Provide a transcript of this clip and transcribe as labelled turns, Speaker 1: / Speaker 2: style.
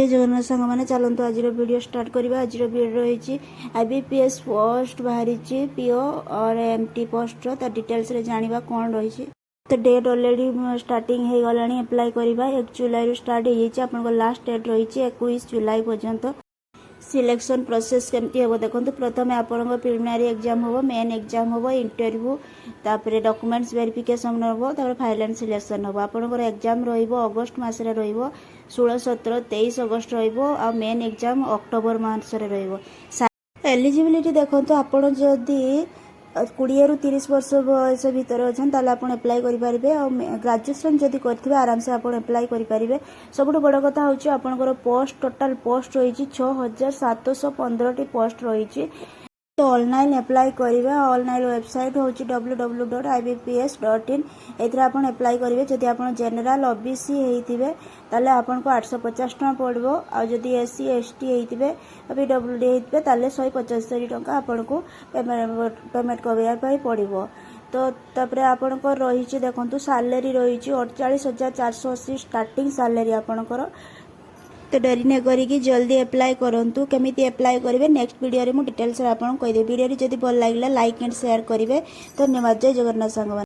Speaker 1: जय जगन्नाथ सांग मैंने चलतु आज वीडियो स्टार्ट करवा। आज वीडियो रही आईबीपीएस पोस्ट बाहरी पीओ और एमटी पोस्ट तो डिटेल्स रे जानिबा कौन रही। तो डेट ऑलरेडी स्टार्टिंग हो गला अप्लाई करवा 1 जुलाई स्टार्ट हो लास्ट डेट रही 21 जुलाई पर्यंत। सिलेक्शन प्रोसेस केमती हम देखो प्रथम आपण प्रिलिमिनारी एग्जाम हम मेन एग्जाम हम इंटरव्यू तापर डॉक्यूमेंट्स वेरिफिकेशन हम फाइल एंड सिलेक्शन हम आपंकर एग्जाम रगस्ट मसरे रो 16, 17, 23 अगस्त रेन एग्जाम अक्टोबर मसरे एलिजिबिलिटी देखो आपड़ जदि 20 ରୁ 30 वर्ष बयस भितर अच्छा आप एप्लाई करेंगे और ग्रेजुएशन जदि करेंगे आराम से आप एप्लाई करेंगे। सब बड़ कथा हूँ आपंकर पोस्ट टोटाल पोस्ट रही 6715 पोस्ट रही। तो ऑनलाइन अप्लाई करेंगे। ऑनलाइन वेबसाइट हूँ www.ibps.in एथि आप एप्लाई करेंगे। जदि आप जेनेराल ओबीसी होते ताले आपको 850 टका पड़ो आदि एससी एसटी होते पीडब्ल्यूडी होते 175 टका आपको पेमेंट करने पड़ो। तो तापर आपंकर रही देखो सैलरी रही 48,480 स्टार्टिंग सैलरी आपंकर। तो डरी न करी जल्दी अप्लाई करूँ। केमी अप्लाई करेंगे नेक्स्ट वीडियो में डिटेल्स आपको कहीदेवी। वीडियो जब भल लगे लाइक एंड शेयर करेंगे। धन्यवाद। जय जगन्नाथ सांग।